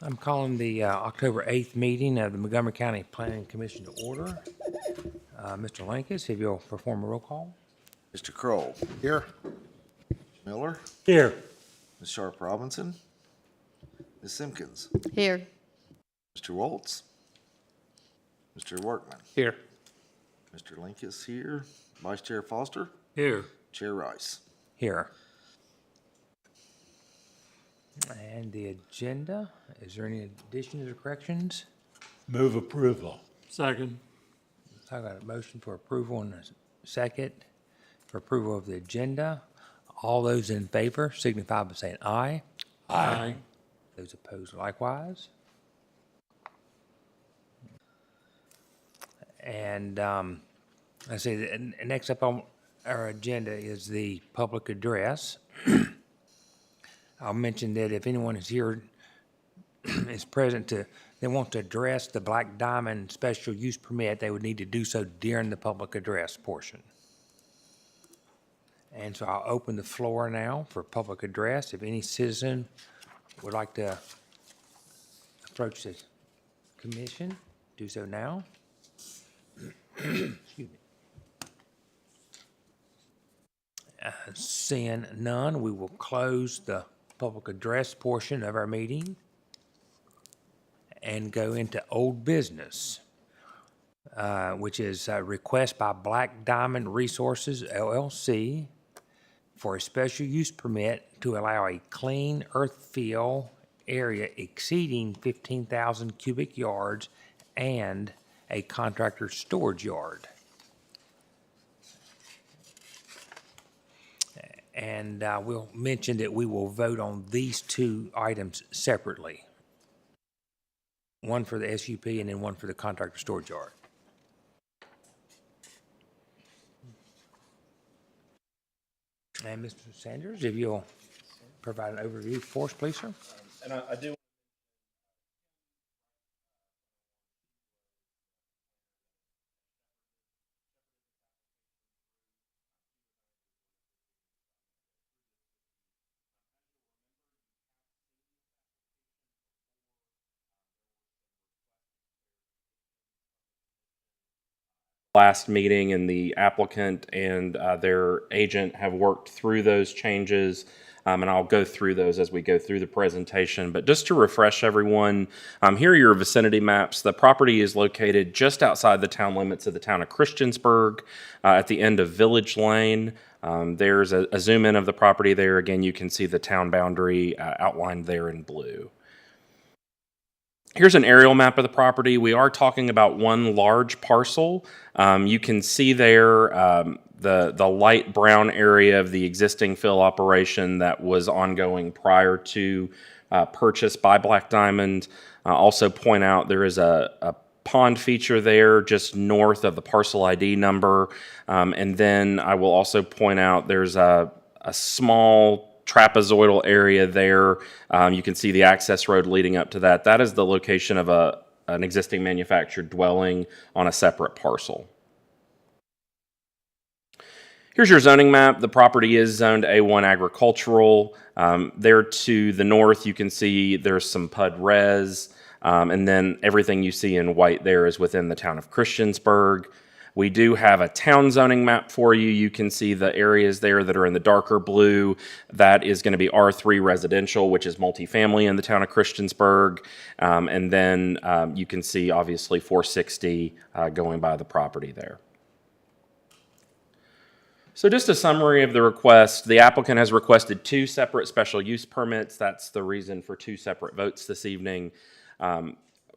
I'm calling the October 8th meeting of the Montgomery County Planning Commission to order. Mr. Lankus, if you'll perform a roll call. Mr. Kroll. Here. Miller. Here. Ms. Sharp Robinson. Ms. Simpkins. Here. Mr. Waltz. Mr. Workman. Here. Mr. Linkus here. Vice Chair Foster. Here. Chair Rice. Here. And the agenda, is there any additions or corrections? Move approval. Second. I got a motion for approval and a second for approval of the agenda. All those in favor signify by saying aye. Aye. Those opposed likewise. And let's see, the next up on our agenda is the public address. I'll mention that if anyone is here, is present they want to address the Black Diamond special use permit, they would need to do so during the public address portion. And so I'll open the floor now for public address. If any citizen would like to approach the commission, do so now. Excuse me. Seeing none, we will close the public address portion of our meeting and go into old business, which is a request by Black Diamond Resources LLC for a special use permit to allow a clean earth fill area exceeding 15,000 cubic yards and a contractor storage yard. And we'll mention that we will vote on these two items separately. One for the SUP and then one for the contractor storage yard. And Mr. Sanders, if you'll provide an overview for us, please, sir. And I do. Last meeting, and the applicant and their agent have worked through those changes, and I'll go through those as we go through the presentation. But just to refresh everyone, here are your vicinity maps. The property is located just outside the town limits of the town of Christiansburg, at the end of Village Lane. There's a zoom in of the property there. Again, you can see the town boundary outlined there in blue. Here's an aerial map of the property. We are talking about one large parcel. You can see there the light brown area of the existing fill operation that was ongoing prior to purchase by Black Diamond. Also point out there is a pond feature there just north of the parcel ID number. And then I will also point out there's a small trapezoidal area there. You can see the access road leading up to that. That is the location of an existing manufactured dwelling on a separate parcel. Here's your zoning map. The property is zoned A1 agricultural. There to the north, you can see there's some PUD res, and then everything you see in white there is within the town of Christiansburg. We do have a town zoning map for you. You can see the areas there that are in the darker blue. That is going to be R3 residential, which is multifamily in the town of Christiansburg. And then you can see, obviously, 460 going by the property there. So just a summary of the request. The applicant has requested 2 separate special use permits. That's the reason for 2 separate votes this evening.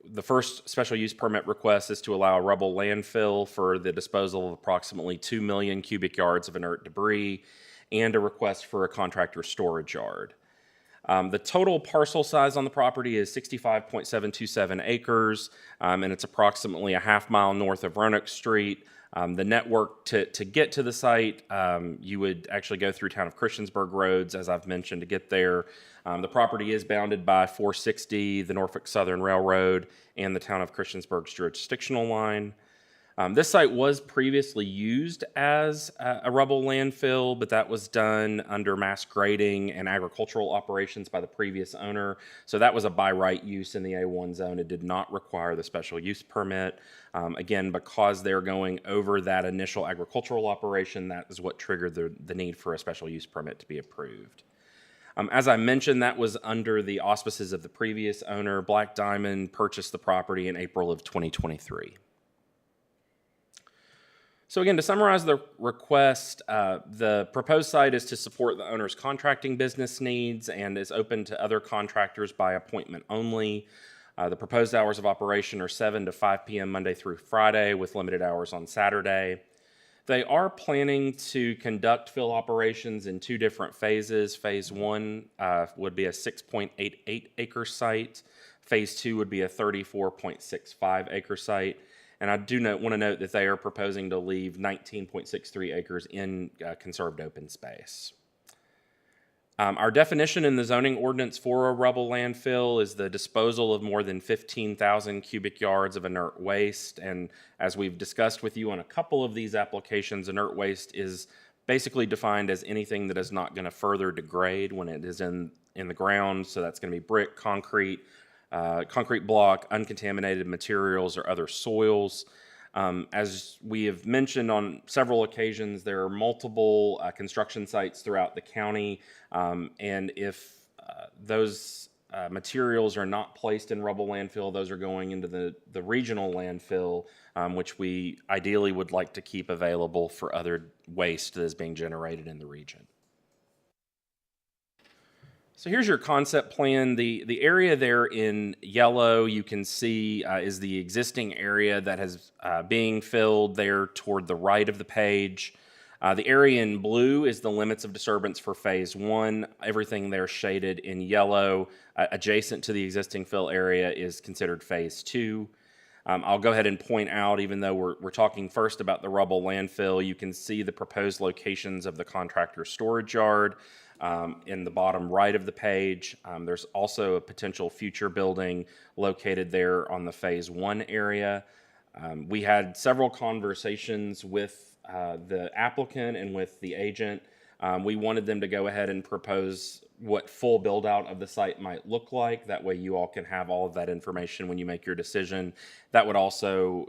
The first special use permit request is to allow a rubble landfill for the disposal of approximately 2 million cubic yards of inert debris, and a request for a contractor storage yard. The total parcel size on the property is 65.727 acres, and it's approximately a half-mile north of Roanoke Street. The network to get to the site, you would actually go through town of Christiansburg roads, as I've mentioned, to get there. The property is bounded by 460, the Norfolk Southern Railroad, and the town of Christiansburg's jurisdictional line. This site was previously used as a rubble landfill, but that was done under mass grading and agricultural operations by the previous owner. So that was a by right use in the A1 zone. It did not require the special use permit. Again, because they're going over that initial agricultural operation, that is what triggered the need for a special use permit to be approved. As I mentioned, that was under the auspices of the previous owner. Black Diamond purchased the property in April of 2023. So again, to summarize the request, the proposed site is to support the owner's contracting business needs and is open to other contractors by appointment only. The proposed hours of operation are 7 to 5 p.m. Monday through Friday with limited hours on Saturday. They are planning to conduct fill operations in 2 different phases. Phase 1 would be a 6.88 acre site. Phase 2 would be a 34.65 acre site. And I do want to note that they are proposing to leave 19.63 acres in conserved open space. Our definition in the zoning ordinance for a rubble landfill is the disposal of more than 15,000 cubic yards of inert waste. And as we've discussed with you on a couple of these applications, inert waste is basically defined as anything that is not going to further degrade when it is in the ground. So that's going to be brick, concrete block, uncontaminated materials, or other soils. As we have mentioned on several occasions, there are multiple construction sites throughout the county, and if those materials are not placed in rubble landfill, those are going into the regional landfill, which we ideally would like to keep available for other waste that is being generated in the region. So here's your concept plan. The area there in yellow you can see is the existing area that has being filled there toward the right of the page. The area in blue is the limits of disturbance for phase 1. Everything there shaded in yellow adjacent to the existing fill area is considered phase 2. I'll go ahead and point out, even though we're talking first about the rubble landfill, you can see the proposed locations of the contractor storage yard. In the bottom right of the page, there's also a potential future building located there on the phase 1 area. We had several conversations with the applicant and with the agent. We wanted them to go ahead and propose what full build out of the site might look like. That way you all can have all of that information when you make your decision. That would also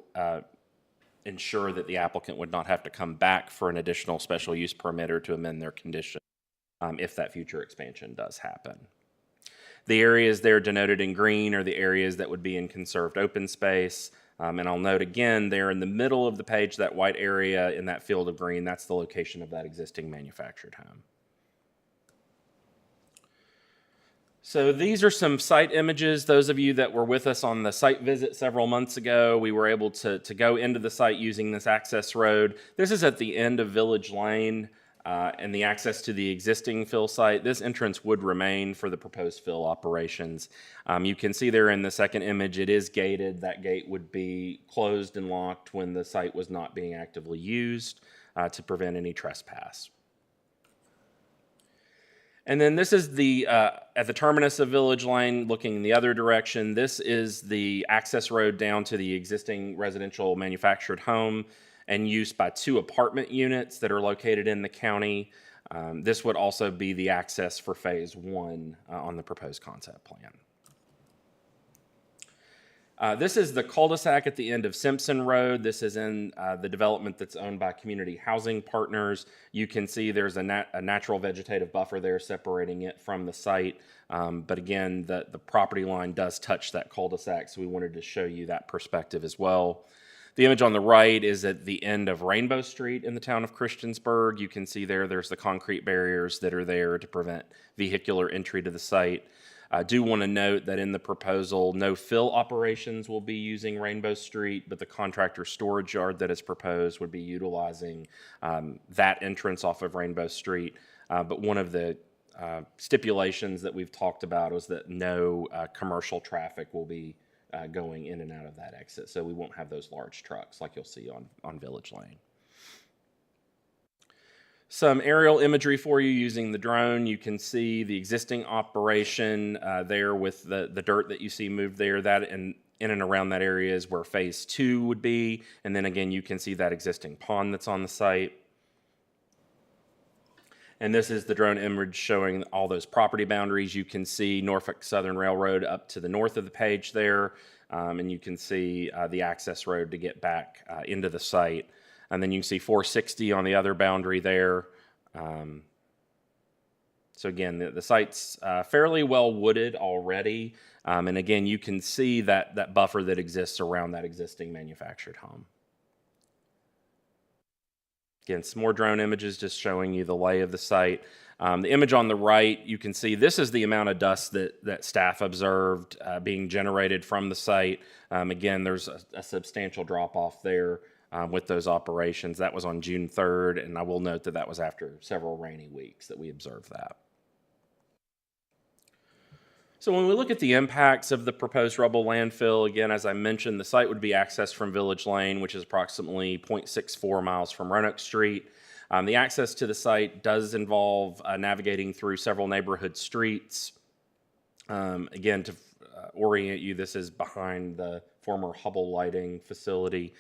ensure that the applicant would not have to come back for an additional special use permit or to amend their condition. If that future expansion does happen. The areas there denoted in green are the areas that would be in conserved open space. And I'll note again, there in the middle of the page, that white area in that field of green, that's the location of that existing manufactured home. So these are some site images. Those of you that were with us on the site visit several months ago, we were able to go into the site using this access road. This is at the end of Village Lane. And the access to the existing fill site. This entrance would remain for the proposed fill operations. You can see there in the second image, it is gated. That gate would be closed and locked when the site was not being actively used to prevent any trespass. And then this is at the terminus of Village Lane, looking in the other direction. This is the access road down to the existing residential manufactured home and used by 2 apartment units that are located in the county. This would also be the access for phase 1 on the proposed concept plan. This is the cul-de-sac at the end of Simpson Road. This is in the development that's owned by Community Housing Partners. You can see there's a natural vegetative buffer there separating it from the site. But again, the property line does touch that cul-de-sac, so we wanted to show you that perspective as well. The image on the right is at the end of Rainbow Street in the town of Christiansburg. You can see there's the concrete barriers that are there to prevent vehicular entry to the site. I do want to note that in the proposal, no fill operations will be using Rainbow Street, but the contractor storage yard that is proposed would be utilizing that entrance off of Rainbow Street. But one of the stipulations that we've talked about was that no commercial traffic will be going in and out of that exit. So we won't have those large trucks like you'll see on Village Lane. Some aerial imagery for you using the drone. You can see the existing operation there with the dirt that you see moved there. That in and around that area is where phase 2 would be. And then again, you can see that existing pond that's on the site. And this is the drone image showing all those property boundaries. You can see Norfolk Southern Railroad up to the north of the page there. And you can see the access road to get back into the site. And then you can see 460 on the other boundary there. So again, the site's fairly well wooded already. And again, you can see that buffer that exists around that existing manufactured home. Again, some more drone images just showing you the lay of the site. The image on the right, you can see this is the amount of dust that staff observed being generated from the site. Again, there's a substantial drop-off there with those operations. That was on June 3rd, and I will note that was after several rainy weeks that we observed that. So when we look at the impacts of the proposed rubble landfill, again, as I mentioned, the site would be accessed from Village Lane, which is approximately 0.64 miles from Roanoke Street. The access to the site does involve navigating through several neighborhood streets. Again, to orient you, this is behind the former Hubble Lighting facility.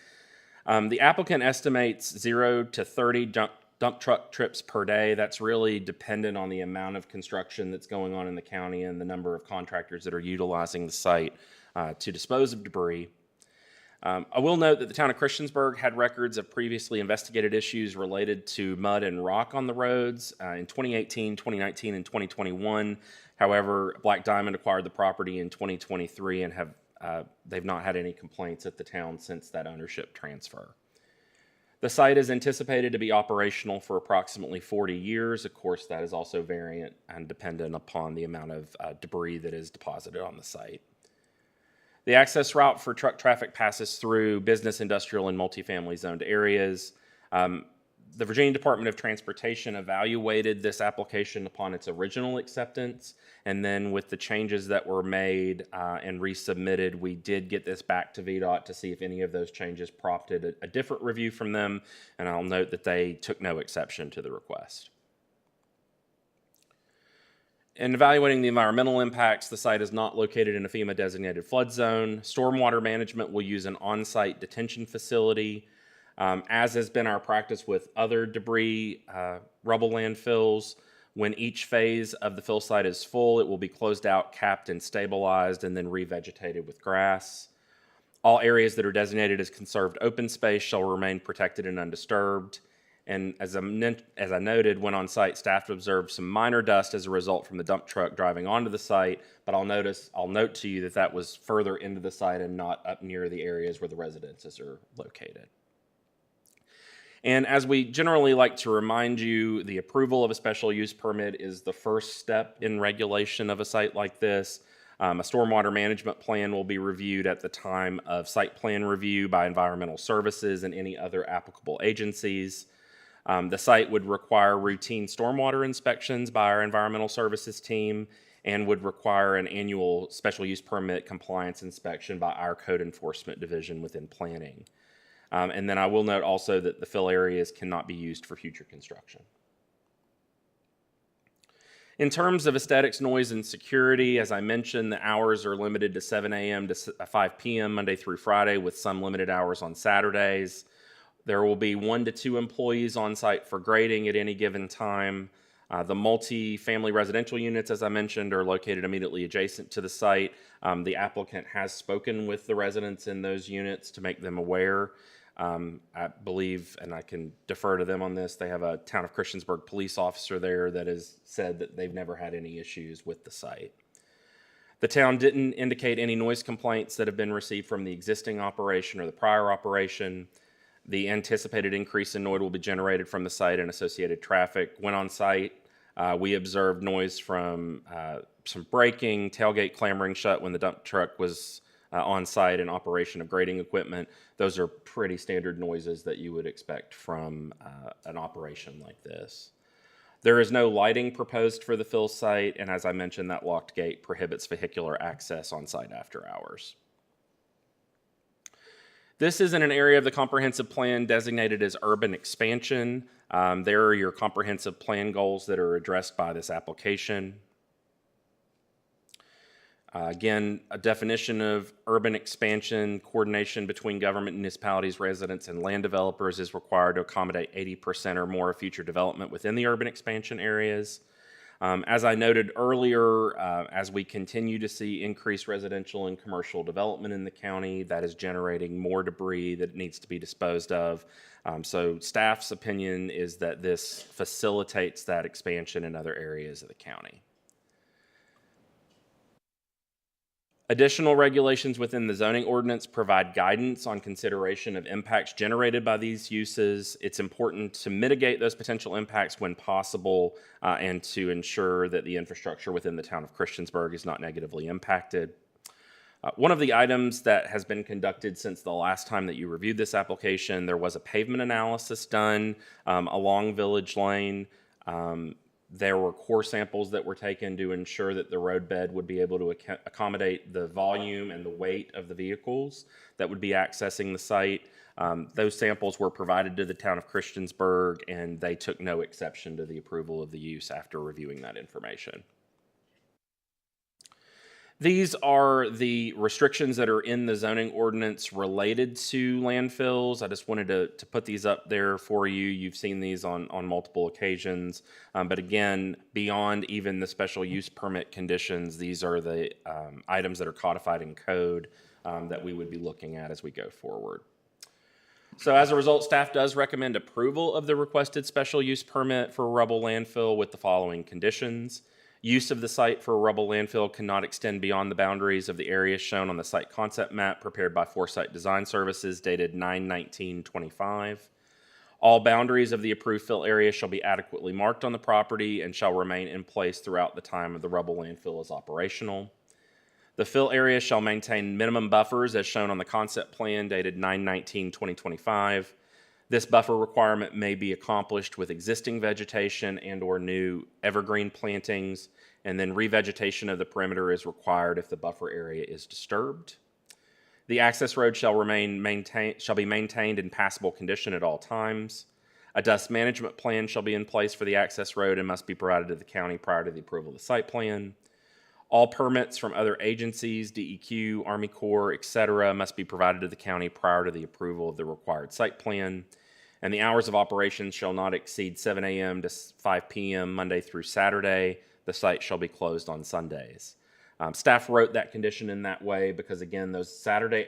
The applicant estimates 0 to 30 dump truck trips per day. That's really dependent on the amount of construction that's going on in the county and the number of contractors that are utilizing the site to dispose of debris. I will note that the town of Christiansburg had records of previously investigated issues related to mud and rock on the roads in 2018, 2019, and 2021. However, Black Diamond acquired the property in 2023 and they've not had any complaints at the town since that ownership transfer. The site is anticipated to be operational for approximately 40 years. Of course, that is also variant and dependent upon the amount of debris that is deposited on the site. The access route for truck traffic passes through business, industrial, and multifamily zoned areas. The Virginia Department of Transportation evaluated this application upon its original acceptance, and then with the changes that were made and resubmitted, we did get this back to VDOT to see if any of those changes prompted a different review from them, and I'll note that they took no exception to the request. In evaluating the environmental impacts, the site is not located in a FEMA-designated flood zone. Stormwater management will use an on-site detention facility. As has been our practice with other debris rubble landfills, when each phase of the fill site is full, it will be closed out, capped, and stabilized, and then revegetated with grass. All areas that are designated as conserved open space shall remain protected and undisturbed. And as I noted, when on site, staff observed some minor dust as a result from the dump truck driving onto the site, but I'll note to you that was further into the site and not up near the areas where the residences are located. And as we generally like to remind you, the approval of a special use permit is the first step in regulation of a site like this. A stormwater management plan will be reviewed at the time of site plan review by environmental services and any other applicable agencies. The site would require routine stormwater inspections by our environmental services team and would require an annual special use permit compliance inspection by our code enforcement division within planning. And then I will note also that the fill areas cannot be used for future construction. In terms of aesthetics, noise, and security, as I mentioned, the hours are limited to 7 a.m. to 5 p.m. Monday through Friday with some limited hours on Saturdays. There will be 1 to 2 employees on site for grading at any given time. The multi-family residential units, as I mentioned, are located immediately adjacent to the site. The applicant has spoken with the residents in those units to make them aware. I believe, and I can defer to them on this, they have a town of Christiansburg police officer there that has said that they've never had any issues with the site. The town didn't indicate any noise complaints that have been received from the existing operation or the prior operation. The anticipated increase in noise will be generated from the site and associated traffic. When on site, we observed noise from some braking, tailgate clambering shut when the dump truck was on site and operation of grading equipment. Those are pretty standard noises that you would expect from an operation like this. There is no lighting proposed for the fill site, and as I mentioned, that locked gate prohibits vehicular access on site after hours. This is in an area of the comprehensive plan designated as urban expansion. There are your comprehensive plan goals that are addressed by this application. Again, a definition of urban expansion, coordination between government, municipalities, residents, and land developers is required to accommodate 80% or more of future development within the urban expansion areas. As I noted earlier, as we continue to see increased residential and commercial development in the county, that is generating more debris that needs to be disposed of. So staff's opinion is that this facilitates that expansion in other areas of the county. Additional regulations within the zoning ordinance provide guidance on consideration of impacts generated by these uses. It's important to mitigate those potential impacts when possible and to ensure that the infrastructure within the town of Christiansburg is not negatively impacted. One of the items that has been conducted since the last time that you reviewed this application, there was a pavement analysis done along Village Lane. There were core samples that were taken to ensure that the roadbed would be able to accommodate the volume and the weight of the vehicles that would be accessing the site. Those samples were provided to the town of Christiansburg, and they took no exception to the approval of the use after reviewing that information. These are the restrictions that are in the zoning ordinance related to landfills. I just wanted to put these up there for you. You've seen these on multiple occasions. But again, beyond even the special use permit conditions, these are the items that are codified in code that we would be looking at as we go forward. So as a result, staff does recommend approval of the requested special use permit for a rubble landfill with the following conditions. Use of the site for a rubble landfill cannot extend beyond the boundaries of the area shown on the site concept map prepared by Foresight Design Services dated 9/19/25. All boundaries of the approved fill area shall be adequately marked on the property and shall remain in place throughout the time of the rubble landfill is operational. The fill area shall maintain minimum buffers as shown on the concept plan dated 9/19/2025. This buffer requirement may be accomplished with existing vegetation and or new evergreen plantings, and then revegetation of the perimeter is required if the buffer area is disturbed. The access road shall be maintained in passable condition at all times. A dust management plan shall be in place for the access road and must be provided to the county prior to the approval of the site plan. All permits from other agencies, DEQ, Army Corps, etc., must be provided to the county prior to the approval of the required site plan. And the hours of operation shall not exceed 7 a.m. to 5 p.m. Monday through Saturday. The site shall be closed on Sundays. Staff wrote that condition in that way because, again, those Saturday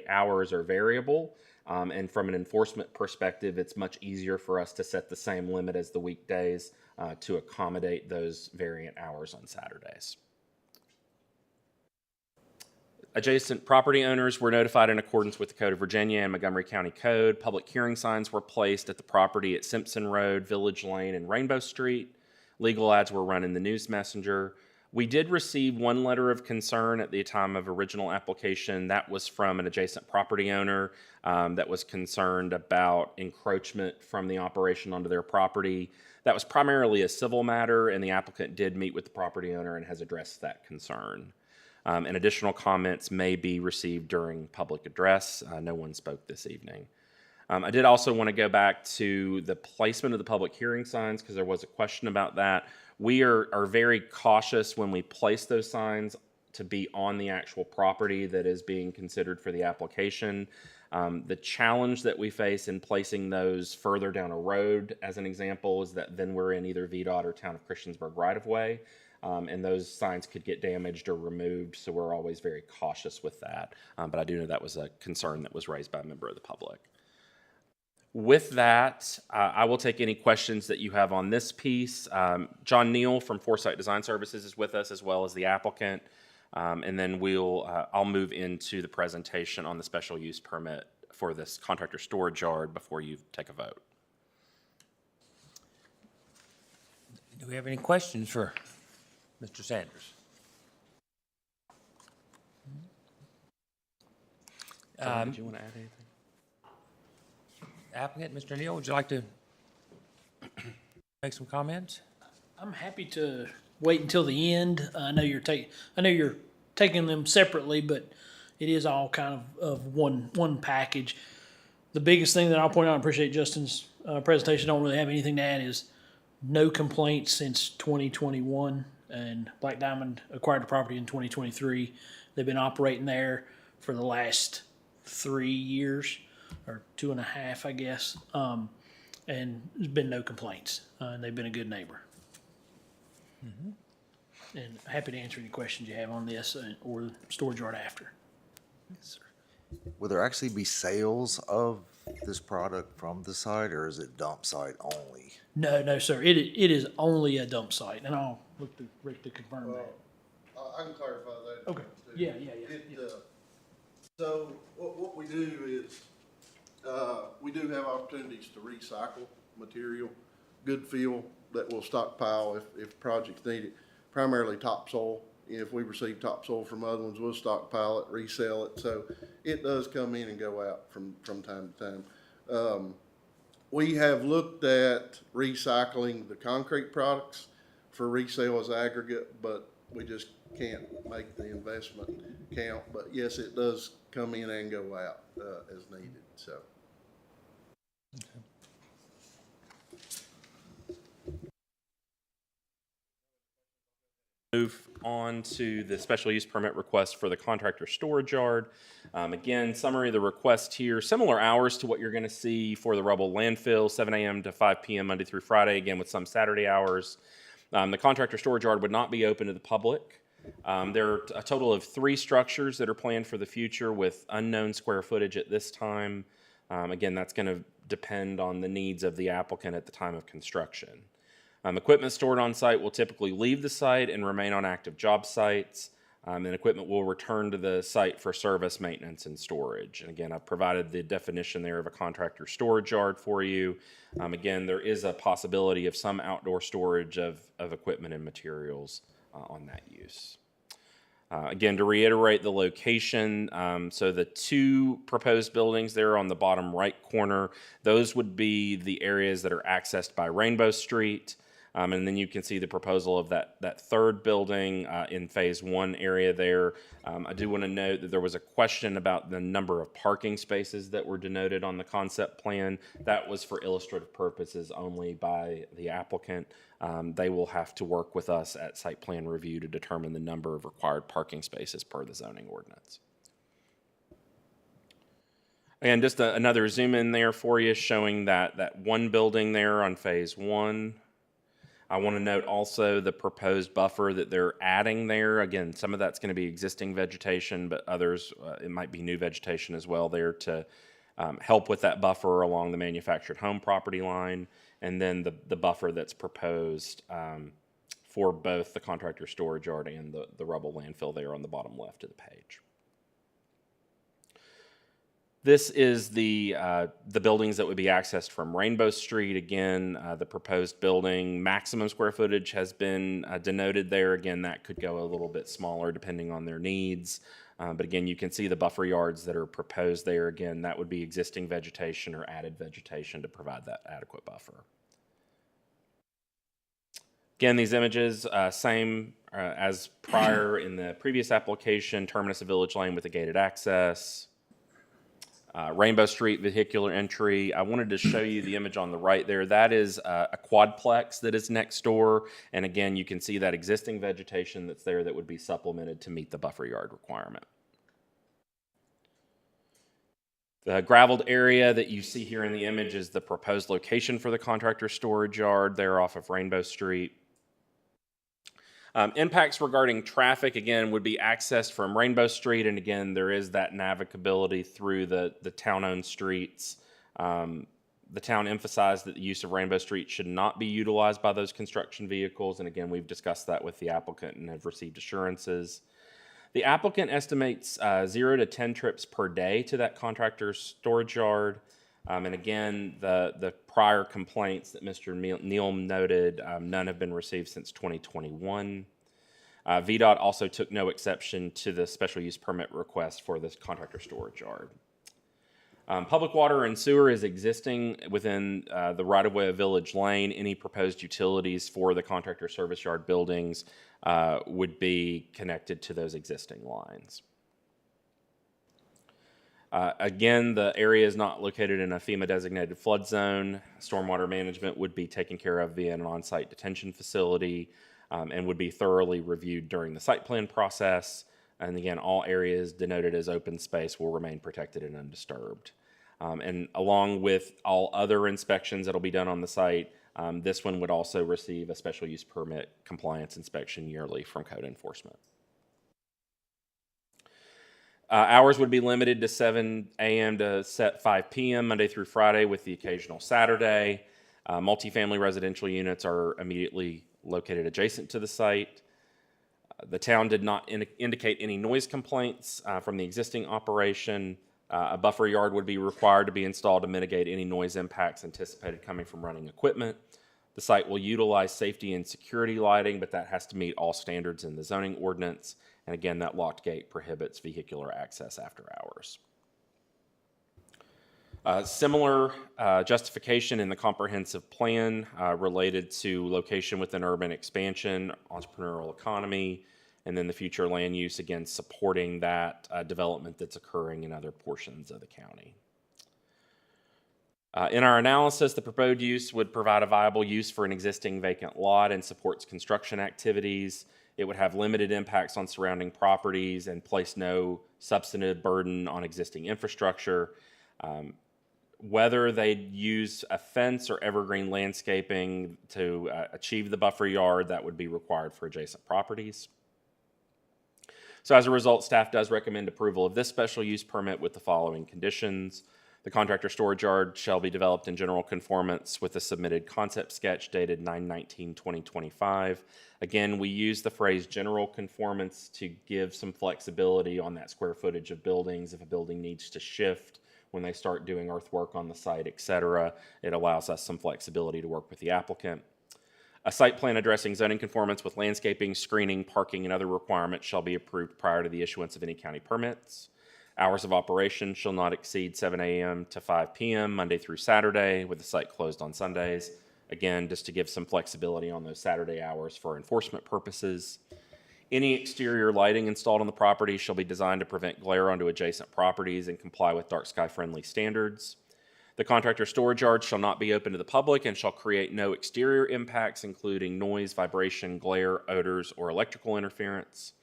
hours are variable. And from an enforcement perspective, it's much easier for us to set the same limit as the weekdays to accommodate those variant hours on Saturdays. Adjacent property owners were notified in accordance with the Code of Virginia and Montgomery County Code. Public hearing signs were placed at the property at Simpson Road, Village Lane, and Rainbow Street. Legal ads were run in the News Messenger. We did receive one letter of concern at the time of original application. That was from an adjacent property owner that was concerned about encroachment from the operation onto their property. That was primarily a civil matter, and the applicant did meet with the property owner and has addressed that concern. And additional comments may be received during public address. No one spoke this evening. I did also want to go back to the placement of the public hearing signs because there was a question about that. We are very cautious when we place those signs to be on the actual property that is being considered for the application. The challenge that we face in placing those further down a road, as an example, is that then we're in either VDOT or Town of Christiansburg right-of-way. And those signs could get damaged or removed, so we're always very cautious with that. But I do know that was a concern that was raised by a member of the public. With that, I will take any questions that you have on this piece. John Neal from Foresight Design Services is with us, as well as the applicant. And then I'll move into the presentation on the special use permit for this contractor storage yard before you take a vote. Do we have any questions for Mr. Sanders? John, did you want to add anything? Applicant, Mr. Neal, would you like to make some comments? I'm happy to wait until the end. I know you're taking them separately, but it is all kind of one package. The biggest thing that I'll point out, I appreciate Justin's presentation, don't really have anything to add, is no complaints since 2021. and Black Diamond acquired the property in 2023. They've been operating there for the last 3 years, or 2.5, I guess. And there's been no complaints, and they've been a good neighbor. And happy to answer any questions you have on this or the storage yard after. Will there actually be sales of this product from the site, or is it dump site only? No, sir. It is only a dump site, and I'll look to Rick to confirm that. I can clarify that. Okay. too. Yeah. So what we do is, we do have opportunities to recycle material, good fill that we'll stockpile if projects need it, primarily topsoil. If we receive topsoil from other ones, we'll stockpile it, resell it. So it does come in and go out from time to time. We have looked at recycling the concrete products for resale as aggregate, but we just can't make the investment count. But yes, it does come in and go out as needed, so. Move on to the special use permit request for the contractor storage yard. Again, summary of the request here, similar hours to what you're going to see for the rubble landfill, 7 a.m. to 5 p.m. Monday through Friday, again with some Saturday hours. The contractor storage yard would not be open to the public. There are a total of 3 structures that are planned for the future with unknown square footage at this time. Again, that's going to depend on the needs of the applicant at the time of construction. Equipment stored on site will typically leave the site and remain on active job sites, and equipment will return to the site for service, maintenance, and storage. And again, I've provided the definition there of a contractor storage yard for you. Again, there is a possibility of some outdoor storage of equipment and materials on that use. Again, to reiterate the location, so the 2 proposed buildings there on the bottom right corner, those would be the areas that are accessed by Rainbow Street. And then you can see the proposal of that 3rd building in phase 1 area there. I do want to note that there was a question about the number of parking spaces that were denoted on the concept plan. That was for illustrative purposes only by the applicant. They will have to work with us at site plan review to determine the number of required parking spaces per the zoning ordinance. And just another zoom in there for you showing that 1 building there on phase 1. I want to note also the proposed buffer that they're adding there. Again, some of that's going to be existing vegetation, but others, it might be new vegetation as well there to help with that buffer along the manufactured home property line. And then the buffer that's proposed for both the contractor storage yard and the rubble landfill there on the bottom left of the page. This is the buildings that would be accessed from Rainbow Street. Again, the proposed building maximum square footage has been denoted there. Again, that could go a little bit smaller depending on their needs. But again, you can see the buffer yards that are proposed there. Again, that would be existing vegetation or added vegetation to provide that adequate buffer. Again, these images, same as prior in the previous application, terminus of Village Lane with a gated access. Rainbow Street vehicular entry. I wanted to show you the image on the right there. That is a quadplex that is next door. And again, you can see that existing vegetation that's there that would be supplemented to meet the buffer yard requirement. The graveled area that you see here in the image is the proposed location for the contractor storage yard there off of Rainbow Street. Impacts regarding traffic, again, would be accessed from Rainbow Street, and again, there is that navigability through the town-owned streets. The town emphasized that the use of Rainbow Street should not be utilized by those construction vehicles, and again, we've discussed that with the applicant and have received assurances. The applicant estimates 0 to 10 trips per day to that contractor's storage yard. And again, the prior complaints that Mr. Neal noted, none have been received since 2021. VDOT also took no exception to the special use permit request for this contractor storage yard. Public water and sewer is existing within the right-of-way of Village Lane. Any proposed utilities for the contractor service yard buildings would be connected to those existing lines. Again, the area is not located in a FEMA-designated flood zone. Stormwater management would be taken care of via an on-site detention facility. and would be thoroughly reviewed during the site plan process. And again, all areas denoted as open space will remain protected and undisturbed. And along with all other inspections that'll be done on the site, this one would also receive a special use permit compliance inspection yearly from code enforcement. Hours would be limited to 7 a.m. to 5 p.m. Monday through Friday with the occasional Saturday. Multifamily residential units are immediately located adjacent to the site. The town did not indicate any noise complaints from the existing operation. A buffer yard would be required to be installed to mitigate any noise impacts anticipated coming from running equipment. The site will utilize safety and security lighting, but that has to meet all standards in the zoning ordinance. And again, that locked gate prohibits vehicular access after hours. Similar justification in the comprehensive plan related to location within urban expansion, entrepreneurial economy, and then the future land use, again, supporting that development that's occurring in other portions of the county. In our analysis, the proposed use would provide a viable use for an existing vacant lot and supports construction activities. It would have limited impacts on surrounding properties and place no substantive burden on existing infrastructure. Whether they use a fence or evergreen landscaping to achieve the buffer yard, that would be required for adjacent properties. So as a result, staff does recommend approval of this special use permit with the following conditions. The contractor storage yard shall be developed in general conformance with the submitted concept sketch dated 9/19/2025. Again, we use the phrase general conformance to give some flexibility on that square footage of buildings. If a building needs to shift when they start doing earthwork on the site, et cetera, it allows us some flexibility to work with the applicant. A site plan addressing zoning conformance with landscaping, screening, parking, and other requirements shall be approved prior to the issuance of any county permits. Hours of operation shall not exceed 7 a.m. to 5 p.m. Monday through Saturday, with the site closed on Sundays. Again, just to give some flexibility on those Saturday hours for enforcement purposes. Any exterior lighting installed on the property shall be designed to prevent glare onto adjacent properties and comply with dark sky friendly standards. The contractor storage yard shall not be open to the public and shall create no exterior impacts, including noise, vibration, glare, odors, or electrical interference.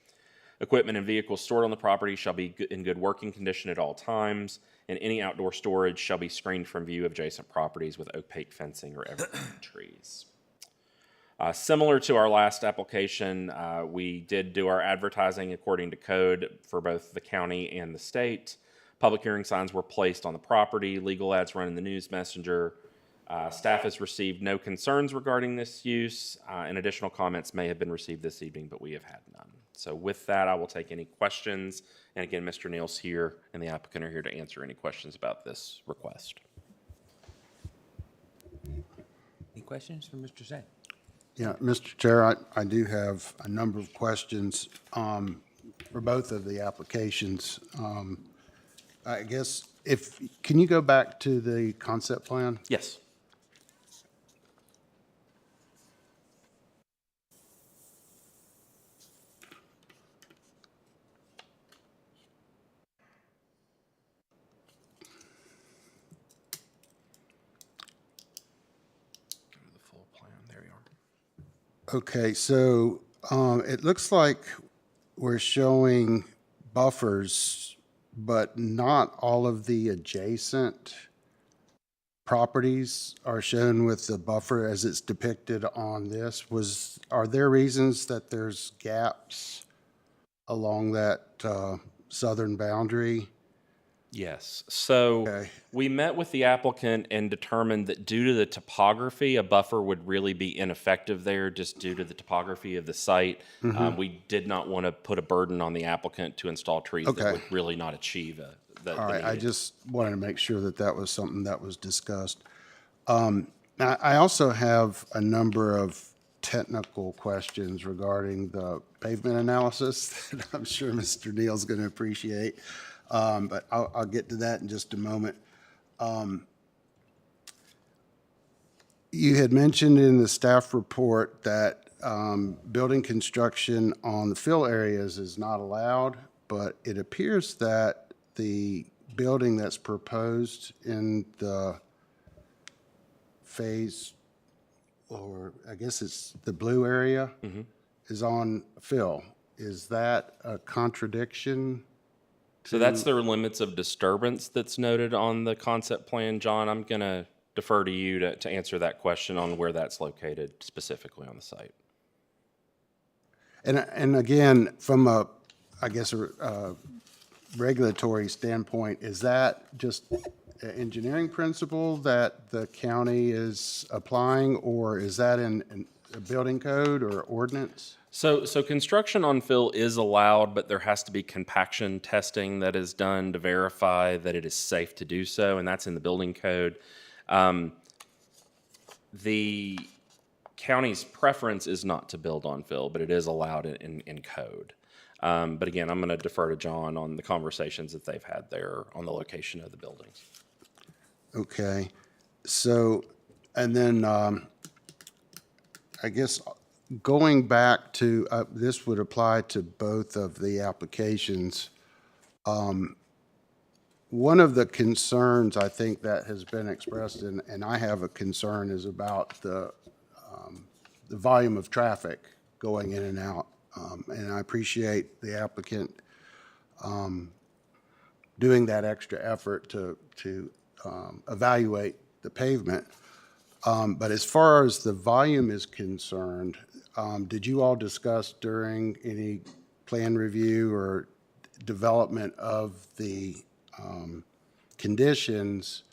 Equipment and vehicles stored on the property shall be in good working condition at all times, and any outdoor storage shall be screened from view of adjacent properties with opaque fencing or evergreen trees. Similar to our last application, we did do our advertising according to code for both the county and the state. Public hearing signs were placed on the property, legal ads run in the news messenger. Staff has received no concerns regarding this use, and additional comments may have been received this evening, but we have had none. So with that, I will take any questions. And again, Mr. Neal's here and the applicant are here to answer any questions about this request. Any questions for Mr. Zhang? Yeah, Mr. Chair, I do have a number of questions for both of the applications. I guess can you go back to the concept plan? Yes. Go to the full plan. There you are. Okay, so it looks like we're showing buffers, but not all of the adjacent properties are shown with the buffer as it's depicted on this. Are there reasons that there's gaps along that southern boundary? Yes. So Okay. we met with the applicant and determined that due to the topography, a buffer would really be ineffective there just due to the topography of the site. We did not want to put a burden on the applicant to install trees that Okay. would really not achieve the All right, I needed. just wanted to make sure that that was something that was discussed. I also have a number of technical questions regarding the pavement analysis that I'm sure Mr. Neal's going to appreciate, but I'll get to that in just a moment. You had mentioned in the staff report that building construction on the fill areas is not allowed, but it appears that the building that's proposed in the phase or I guess it's the blue area, is on fill. Is that a contradiction? So that's their limits of disturbance that's noted on the concept plan. John, I'm going to defer to you to answer that question on where that's located specifically on the site. And again, from a, I guess, a regulatory standpoint, is that just an engineering principle that the county is applying, or is that in a building code or ordinance? So construction on fill is allowed, but there has to be compaction testing that is done to verify that it is safe to do so, and that's in the building code. The county's preference is not to build on fill, but it is allowed in code. But again, I'm going to defer to John on the conversations that they've had there on the location of the buildings. Okay, so, and then, I guess, going back to, this would apply to both of the applications. One of the concerns I think that has been expressed, and I have a concern, is about the volume of traffic going in and out. And I appreciate the applicant doing that extra effort to evaluate the pavement. But as far as the volume is concerned, did you all discuss during any plan review or development of the conditions,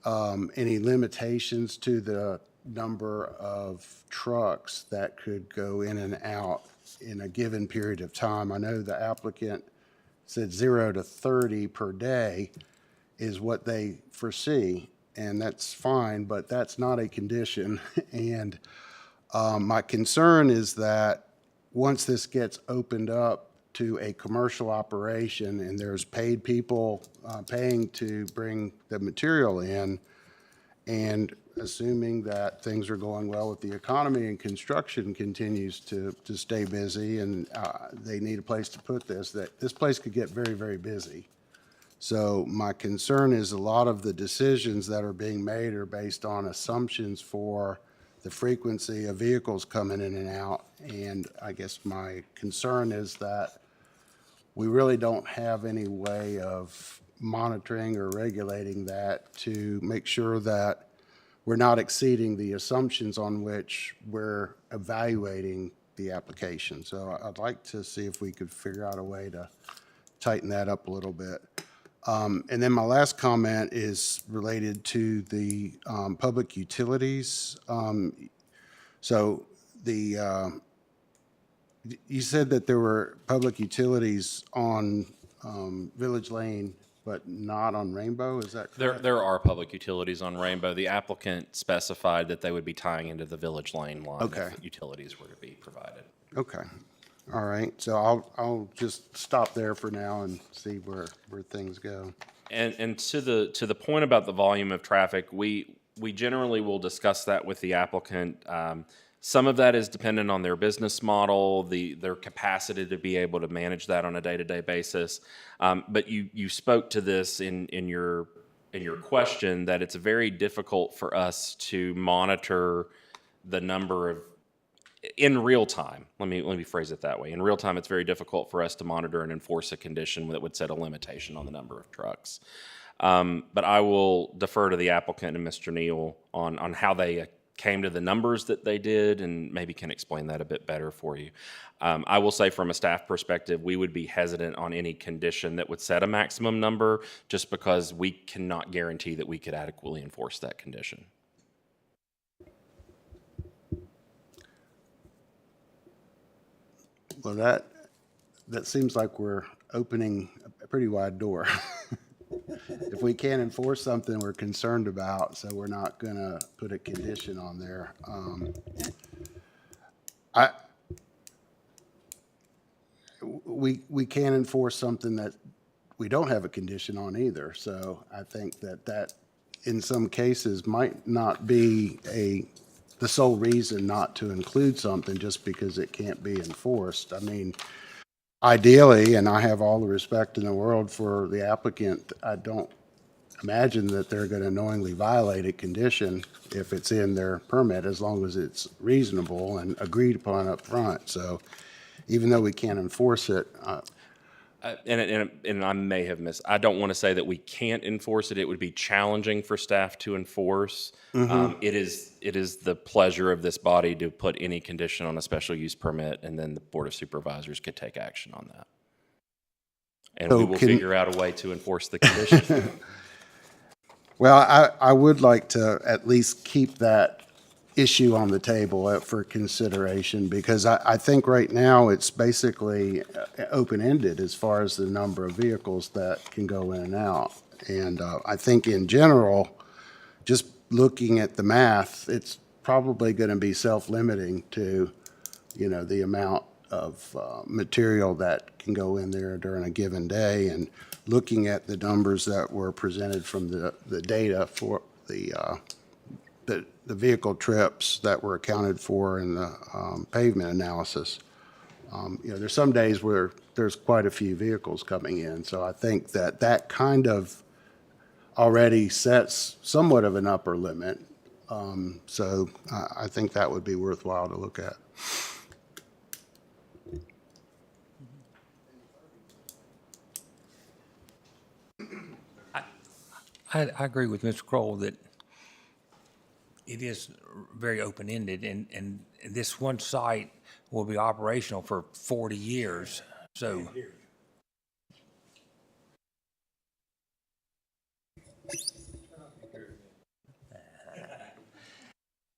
any limitations to the number of trucks that could go in and out in a given period of time? I know the applicant said 0 to 30 per day is what they foresee, and that's fine, but that's not a condition. And my concern is that once this gets opened up to a commercial operation and there's paid people paying to bring the material in, and assuming that things are going well with the economy and construction continues to stay busy, and they need a place to put this, that this place could get very, very busy. So my concern is a lot of the decisions that are being made are based on assumptions for the frequency of vehicles coming in and out. And I guess my concern is that we really don't have any way of monitoring or regulating that to make sure that we're not exceeding the assumptions on which we're evaluating the application. So I'd like to see if we could figure out a way to tighten that up a little bit. And then my last comment is related to the public utilities. So you said that there were public utilities on Village Lane, but not on Rainbow, is that correct? There are public utilities on Rainbow. The applicant specified that they would be tying into the Village Lane line Okay. if utilities were to be provided. Okay, all right, so I'll just stop there for now and see where things go. And to the point about the volume of traffic, we generally will discuss that with the applicant. Some of that is dependent on their business model, their capacity to be able to manage that on a day-to-day basis. But you spoke to this in your question, that it's very difficult for us to monitor the number of in real time. Let me phrase it that way. In real time, it's very difficult for us to monitor and enforce a condition that would set a limitation on the number of trucks. But I will defer to the applicant and Mr. Neal on how they came to the numbers that they did, and maybe can explain that a bit better for you. I will say from a staff perspective, we would be hesitant on any condition that would set a maximum number, just because we cannot guarantee that we could adequately enforce that condition. Well, that seems like we're opening a pretty wide door. If we can't enforce something we're concerned about, so we're not gonna put a condition on there. We can't enforce something that we don't have a condition on either. So I think that in some cases might not be the sole reason not to include something just because it can't be enforced. I mean, ideally, and I have all the respect in the world for the applicant, I imagine that they're going to knowingly violate a condition if it's in their permit, as long as it's reasonable and agreed upon up front. So even though we can't enforce it, And I may have missed, I don't want to say that we can't enforce it. It would be challenging for staff to enforce. It is the pleasure of this body to put any condition on a special use permit, and then the Board of Supervisors could take action on that. And So we will can- figure out a way to enforce the condition. well, I would like to at least keep that issue on the table for consideration, because I think right now it's basically open-ended as far as the number of vehicles that can go in and out. And I think in general, just looking at the math, it's probably going to be self-limiting to, the amount of material that can go in there during a given day. And looking at the numbers that were presented from the data for the vehicle trips that were accounted for in the pavement analysis, there's some days where there's quite a few vehicles coming in. So I think that kind of already sets somewhat of an upper limit. So I think that would be worthwhile to look at. I agree with Mr. Kroll that it is very open-ended, and this one site will be operational for 40 years, so.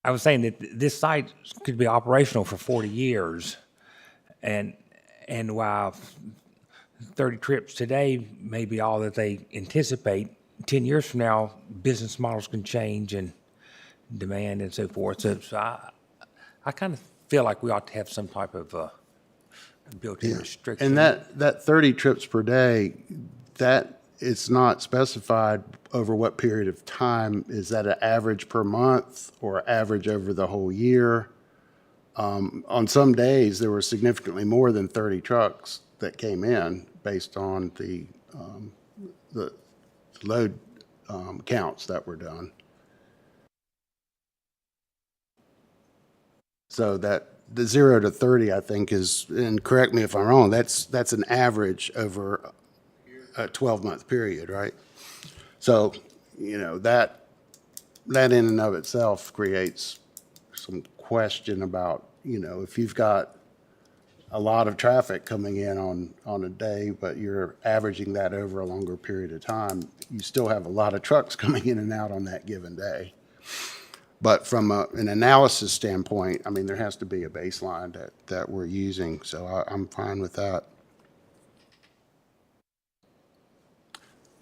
I was saying that this site could be operational for 40 years, and while 30 trips today may be all that they anticipate, 10 years from now, business models can change and demand and so forth. So I kind of feel like we ought to have some type of built-in restriction. And that 30 trips per day, that it's not specified over what period of time. Is that an average per month or average over the whole year? On some days, there were significantly more than 30 trucks that came in based on the load counts that were done. So that the 0 to 30, I think, is, and correct me if I'm wrong, that's an average over a 12-month period, right? So, that in and of itself creates some question about, if you've got a lot of traffic coming in on a day, but you're averaging that over a longer period of time, you still have a lot of trucks coming in and out on that given day. But from an analysis standpoint, I mean, there has to be a baseline that we're using, so I'm fine with that.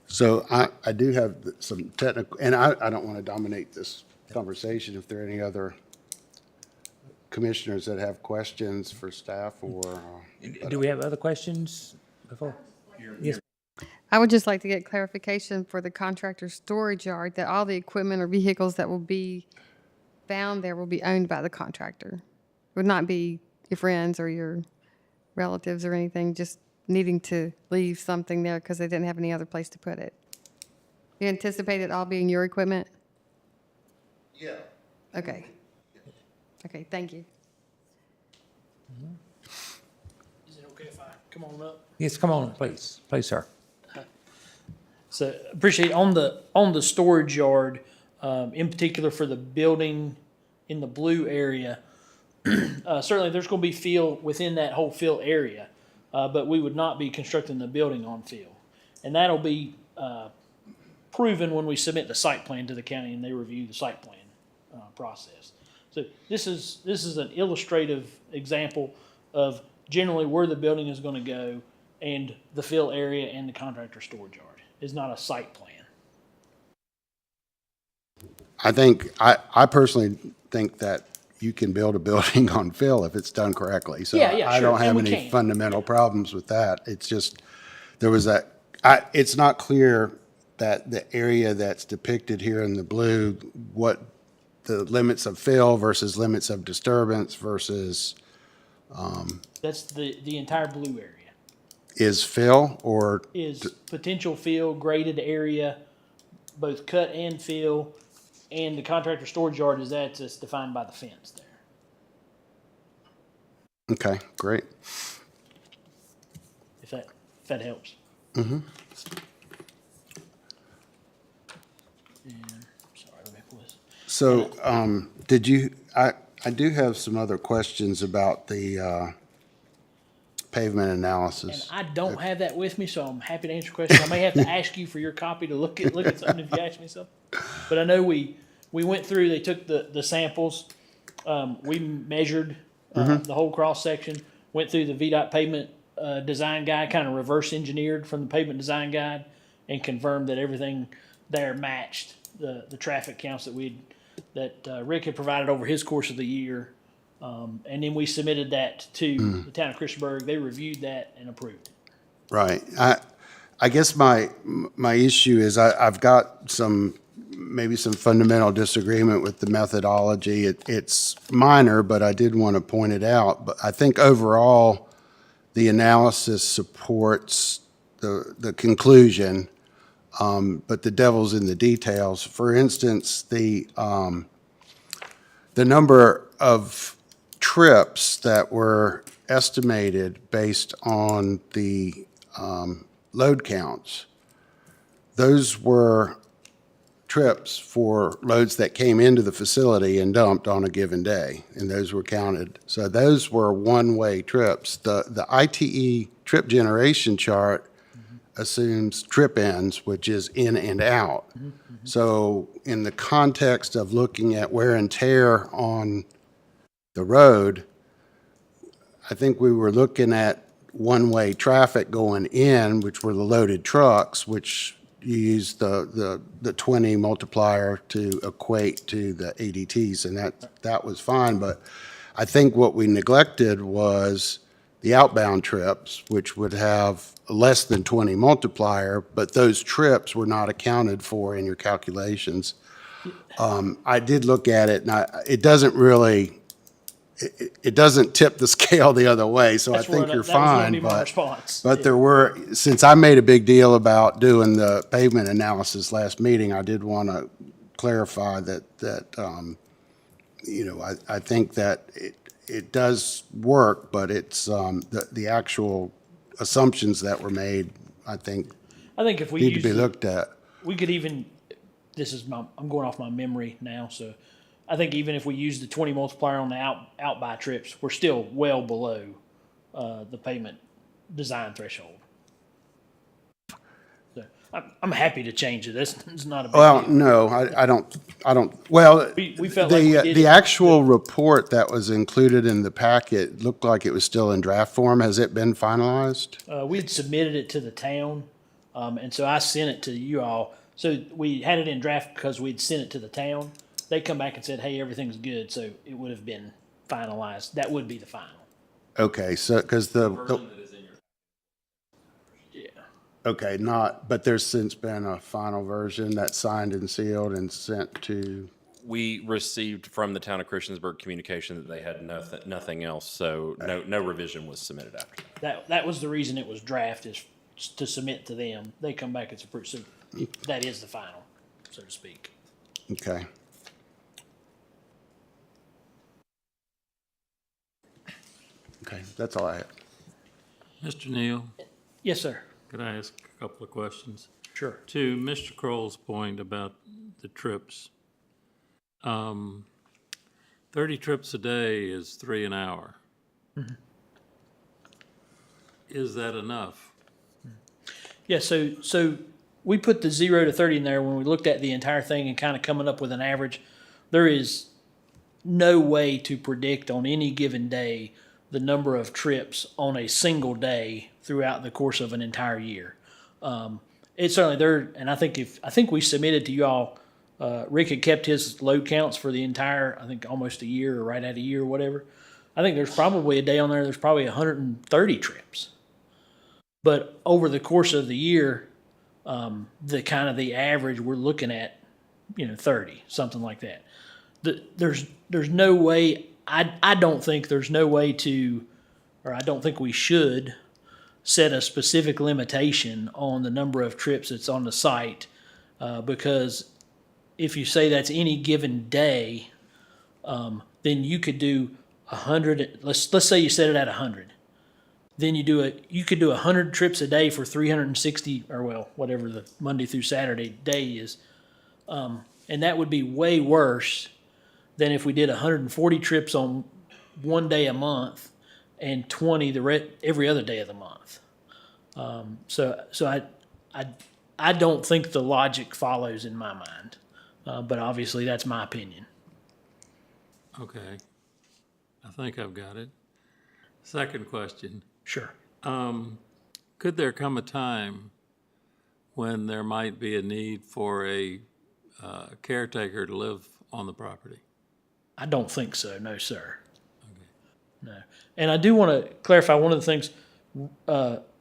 So I do have some technical, and I don't want to dominate this conversation. If there are any other commissioners that have questions for staff or. Do we have other questions before? Yes. I would just like to get clarification for the contractor's storage yard, that all the equipment or vehicles that will be found there will be owned by the contractor. Would not be your friends or your relatives or anything, just needing to leave something there because they didn't have any other place to put it. You anticipate it all being your equipment? Yeah. Okay. Okay, thank you. Is it okay if I come on up? Yes, come on, please, sir. So appreciate on the storage yard, in particular for the building in the blue area. Certainly there's going to be fill within that whole fill area, but we would not be constructing the building on fill. And that'll be proven when we submit the site plan to the county and they review the site plan process. So this is an illustrative example of generally where the building is going to go, and the fill area and the contractor storage yard is not a site plan. I think, I personally think that you can build a building on fill if it's done correctly. So Yeah, I sure, don't have and we any can. fundamental problems with that. It's just, it's not clear that the area that's depicted here in the blue, what the limits of fill versus limits of disturbance versus That's the entire blue area. is fill or, Is potential fill, graded area, both cut and fill, and the contractor storage yard is that's defined by the fence there. Okay, great. If that helps. And, sorry, let me pull this. So, I do have some other questions about the pavement And analysis. I don't have that with me, so I'm happy to answer questions. I may have to ask you for your copy to look at something if you ask me something. But I know we went through, they took the samples, we measured the whole cross section, went through the VDOT pavement design guide, kind of reverse engineered from the pavement design guide, and confirmed that everything there matched the traffic counts that Rick had provided over his course of the year. And then we submitted that to the town of Christiansburg. They reviewed that and approved it. Right. I guess my issue is I've got maybe some fundamental disagreement with the methodology. It's minor, but I did want to point it out. But I think overall, the analysis supports the conclusion, but the devil's in the details. For instance, the number of trips that were estimated based on the load counts, those were trips for loads that came into the facility and dumped on a given day, and those were counted. So those were one-way trips. The ITE trip generation chart assumes trip ends, which is in and out. So in the context of looking at wear and tear on the road, I think we were looking at one-way traffic going in, which were the loaded trucks, which you use the 20 multiplier to equate to the ADTs, and that was fine. But I think what we neglected was the outbound trips, which would have less than 20 multiplier, but those trips were not accounted for in your calculations. I did look at it, and it doesn't really, it doesn't tip the scale the other way, so I That's where think you're that was gonna fine. be my But response. but there were, since I made a big deal about doing the pavement analysis last meeting, I did want to clarify that I think that it does work, but it's, the actual assumptions that were made, I think, I think if we need to use, be looked at. we could even, I'm going off my memory now, so I think even if we use the 20 multiplier on the out by trips, we're still well below the payment design threshold. So I'm happy to change it. It's not a big Well, deal. no, I don't, well, We felt like we did the it. actual report that was included in the packet looked like it was still in draft form. Has it been finalized? We had submitted it to the town, and so I sent it to you all. So we had it in draft because we'd sent it to the town. They come back and said, hey, everything's good, so it would have been finalized. That would be the final. Okay, so, because Yeah. okay, but there's since been a final version that's signed and sealed and sent to, We received from the town of Christiansburg communication that they had nothing else, so no revision was submitted after that. That was the reason it was draft, is to submit to them. They come back, it's approved, so that is the final, so to speak. okay. Okay, that's all I have. Mr. Neal, Yes, sir. could I ask a couple of questions? Sure. To Mr. Kroll's point about the trips, 30 trips a day is 3 an hour. Is that enough? Yeah, so we put the 0 to 30 in there when we looked at the entire thing and kind of coming up with an average. There is no way to predict on any given day the number of trips on a single day throughout the course of an entire year. It's certainly there, and I think we submitted to you all. Rick had kept his load counts for the entire, I think almost a year or right at a year or whatever. I think there's probably a day on there. There's probably 130 trips. But over the course of the year, the kind of the average we're looking at, 30, something like that. There's no way. I don't think there's no way to, or I don't think we should set a specific limitation on the number of trips that's on the site because if you say that's any given day, then you could do 100. Let's say you set it at 100. Then you could do 100 trips a day for 360, or well, whatever the Monday through Saturday day is, and that would be way worse than if we did 140 trips on one day a month and 20 every other day of the month. So I don't think the logic follows in my mind, but obviously that's my opinion. Okay. I think I've got it. Second question. Sure. Could there come a time when there might be a need for a caretaker to live on the property? I don't think so. No, sir. No. And I do want to clarify one of the things.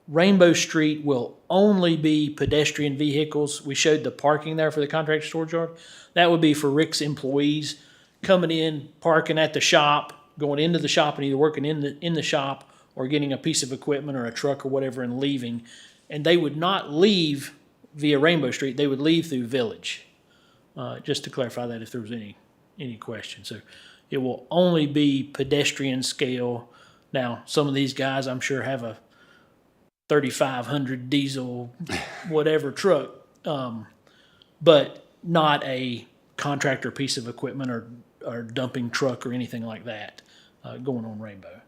Rainbow Street will only be pedestrian vehicles. We showed the parking there for the contractor storage yard. That would be for Rick's employees coming in, parking at the shop, going into the shop and either working in the shop or getting a piece of equipment or a truck or whatever and leaving. And they would not leave via Rainbow Street. They would leave through Village. Just to clarify that if there was any question. So it will only be pedestrian scale. Now, some of these guys I'm sure have a 3,500 diesel whatever truck, but not a contractor piece of equipment or dumping truck or anything like that going on Rainbow.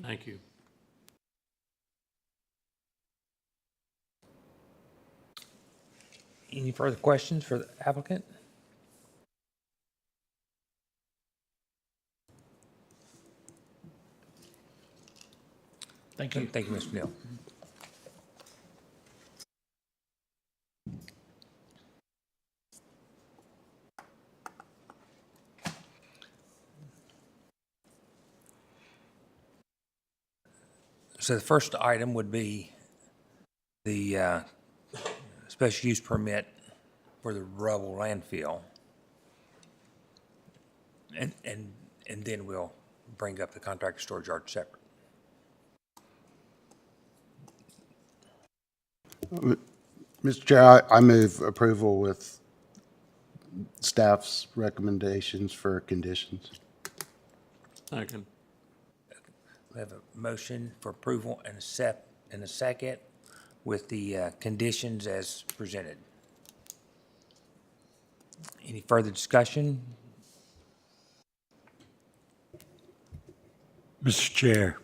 Thank you. Any further questions for the applicant? Thank you. Thank you, Mr. Neal. So the first item would be the special use permit for the rubble landfill. And then we'll bring up the contractor storage yard separate. Mr. Chair, I move approval with staff's recommendations for conditions. Second. We have a motion for approval and a second with the conditions as presented. Any further discussion? Mr. Chair,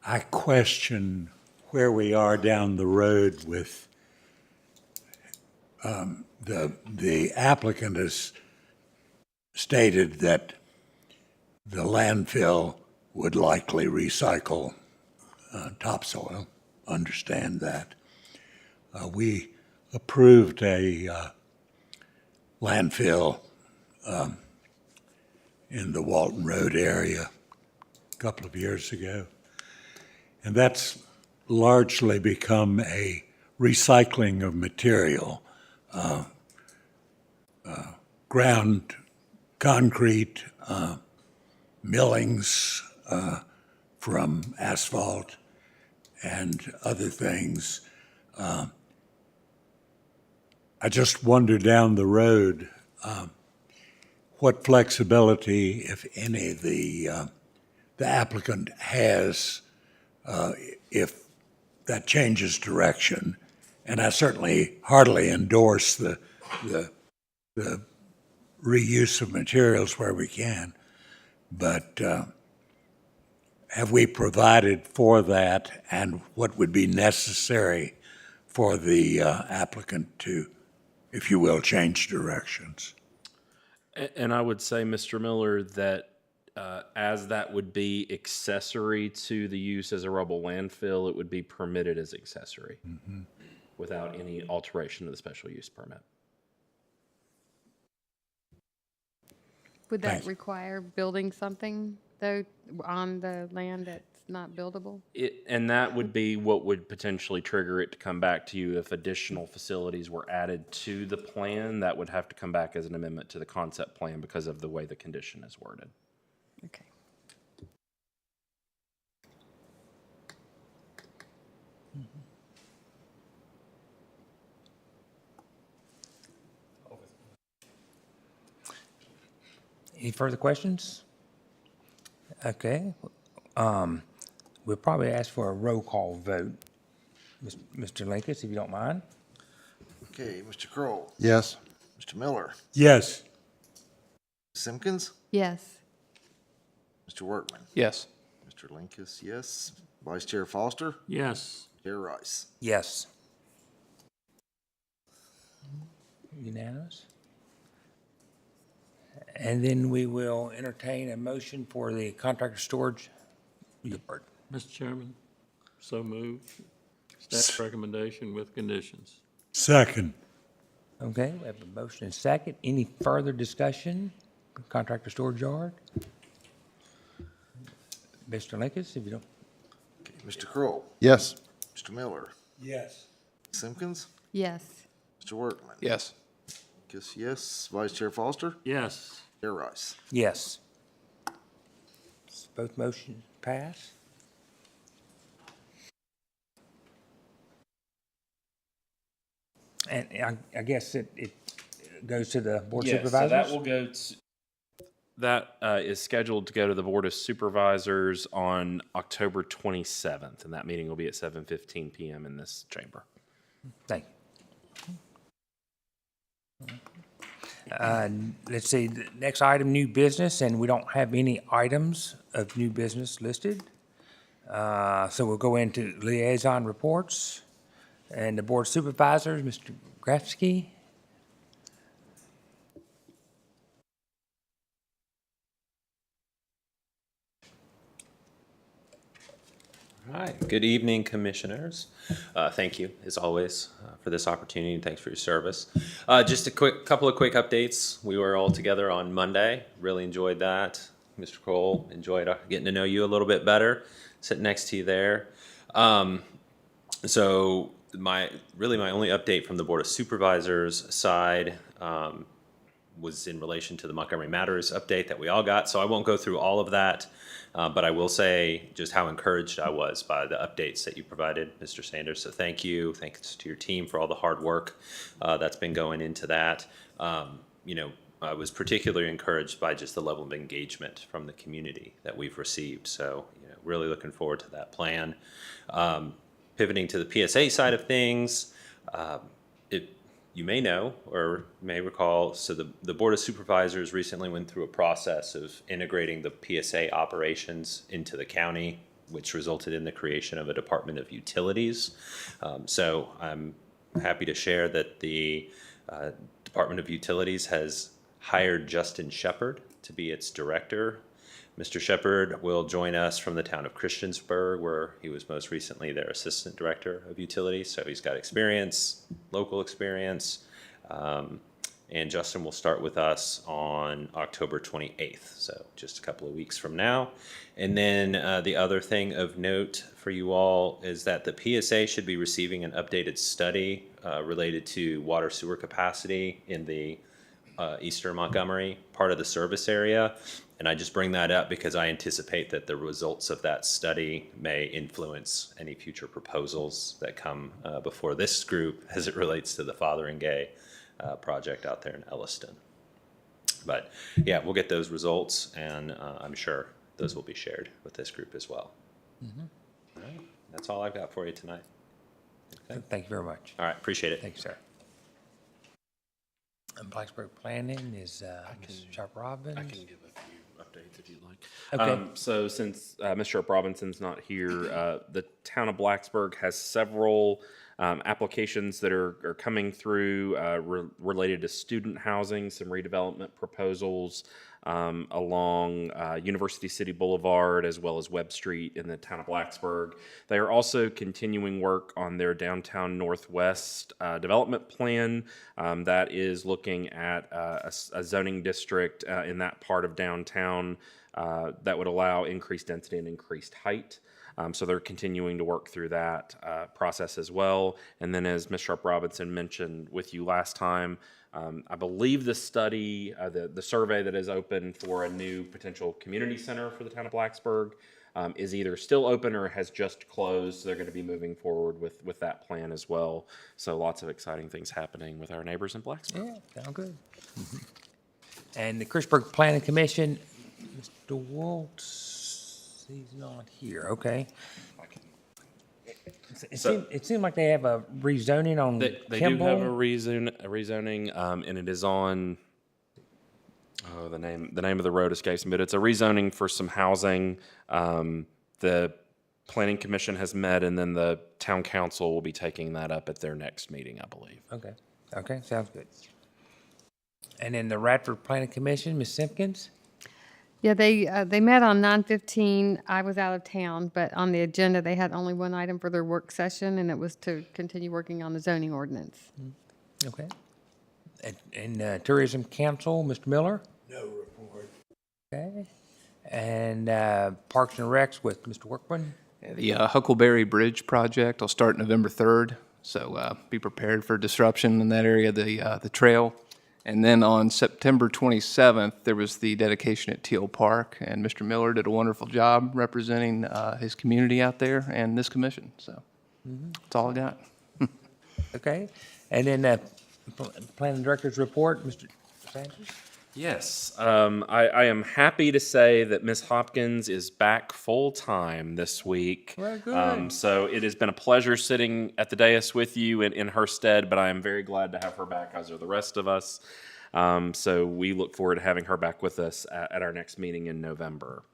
I question where we are down the road with the applicant has stated that the landfill would likely recycle topsoil. Understand that. We approved a landfill in the Walton Road area a couple of years ago. And that's largely become a recycling of material, ground concrete, millings from asphalt and other things. I just wonder down the road what flexibility, if any, the applicant has if that changes direction. And I certainly heartily endorse the reuse of materials where we can. But have we provided for that, and what would be necessary for the applicant to, if you will, change directions? And I would say, Mr. Miller, that as that would be accessory to the use as a rubble landfill, it would be permitted as accessory without any alteration of the special use permit. Would that Thanks. require building something, though, on the land that's not buildable? And that would be what would potentially trigger it to come back to you if additional facilities were added to the plan. That would have to come back as an amendment to the concept plan because of the way the condition is worded. Okay. Any further questions? Okay. We'll probably ask for a roll call vote. Mr. Linkus, if you don't mind. Okay, Mr. Kroll, Yes. Mr. Miller, Yes. Simpkins, Yes. Mr. Workman, Yes. Mr. Linkus, yes. Vice Chair Foster, Yes. Chair Rice. Yes. Unanimous. And then we will entertain a motion for the contractor storage yard. Mr. Chairman, so moved. Staff recommendation with conditions. Second. Okay, we have a motion and second. Any further discussion? Contractor storage yard? Mr. Linkus, if you don't, Okay, Mr. Kroll, Yes. Mr. Miller, Yes. Simpkins, Yes. Mr. Workman. Yes. Linkus, yes. Vice Chair Foster, Yes. Chair Rice. yes. Both motions pass. And I guess it goes to the board of Yes, so supervisors? that will go to, that is scheduled to go to the Board of Supervisors on October 27th, and that meeting will be at 7:15 PM in this chamber. Thank you. Let's see, the next item, new business, and we don't have any items of new business listed. So we'll go into liaison reports. And the board of supervisors, Mr. Grafsky. Hi, good evening, commissioners. Thank you, as always, for this opportunity, and thanks for your service. Just a couple of quick updates. We were all together on Monday, really enjoyed that. Mr. Cole, enjoyed getting to know you a little bit better, sitting next to you there. So my only update from the Board of Supervisors side was in relation to the Montgomery Matters update that we all got. So I won't go through all of that, but I will say just how encouraged I was by the updates that you provided, Mr. Sanders. So thank you. Thanks to your team for all the hard work that's been going into that. I was particularly encouraged by just the level of engagement from the community that we've received. So, really looking forward to that plan. Pivoting to the PSA side of things, you may know or may recall, so the Board of Supervisors recently went through a process of integrating the PSA operations into the county, which resulted in the creation of a Department of Utilities. So I'm happy to share that the Department of Utilities has hired Justin Shepard to be its director. Mr. Shepard will join us from the town of Christiansburg, where he was most recently their assistant director of utilities. So he's got experience, local experience. And Justin will start with us on October 28th, so just a couple of weeks from now. And then the other thing of note for you all is that the PSA should be receiving an updated study related to water sewer capacity in the Eastern Montgomery part of the service area. And I just bring that up because I anticipate that the results of that study may influence any future proposals that come before this group as it relates to the Fotheringay project out there in Elliston. But yeah, we'll get those results, and I'm sure those will be shared with this group as well. All right, that's all I've got for you tonight. Okay. Thank you very much. All right, appreciate it. Thank you, sir. And Blacksburg Planning is Ms. Sharp Robbins. I can give a few updates if you'd like. Okay. So since Mr. Sharp Robinson's not here, the town of Blacksburg has several applications that are coming through related to student housing, some redevelopment proposals along University City Boulevard as well as Webb Street in the town of Blacksburg. They are also continuing work on their downtown northwest development plan that is looking at a zoning district in that part of downtown that would allow increased density and increased height. So they're continuing to work through that process as well. And then as Ms. Sharp Robinson mentioned with you last time, I believe the study, the survey that is open for a new potential community center for the town of Blacksburg is either still open or has just closed. They're going to be moving forward with that plan as well. So lots of exciting things happening with our neighbors in Blacksburg. Yeah, sound good. And the Christiansburg Planning Commission, Mr. Waltz, he's not here, okay. It seemed like they have a rezoning on They do have a Kimball. rezoning, and it is on, the name of the road escapes me, but it's a rezoning for some housing. The planning commission has met, and then the town council will be taking that up at their next meeting, I believe. Okay, sounds good. And then the Radford Planning Commission, Ms. Simpkins? Yeah, they met on 9:15. I was out of town, but on the agenda, they had only one item for their work session, and it was to continue working on the zoning ordinance. Okay. And Tourism Council, Mr. Miller? No report. Okay. And Parks and Recs with Mr. Workman? The Huckleberry Bridge project will start November 3rd, so be prepared for disruption in that area, the trail. And then on September 27th, there was the dedication at Teal Park, and Mr. Miller did a wonderful job representing his community out there and this commission. So that's all I got. Okay. And then Planning Director's report, Mr. Sanders? Yes, I am happy to say that Ms. Hopkins is back full-time this week. Well, good. So it has been a pleasure sitting at the dais with you in her stead, but I am very glad to have her back, as are the rest of us. So we look forward to having her back with us at our next meeting in November.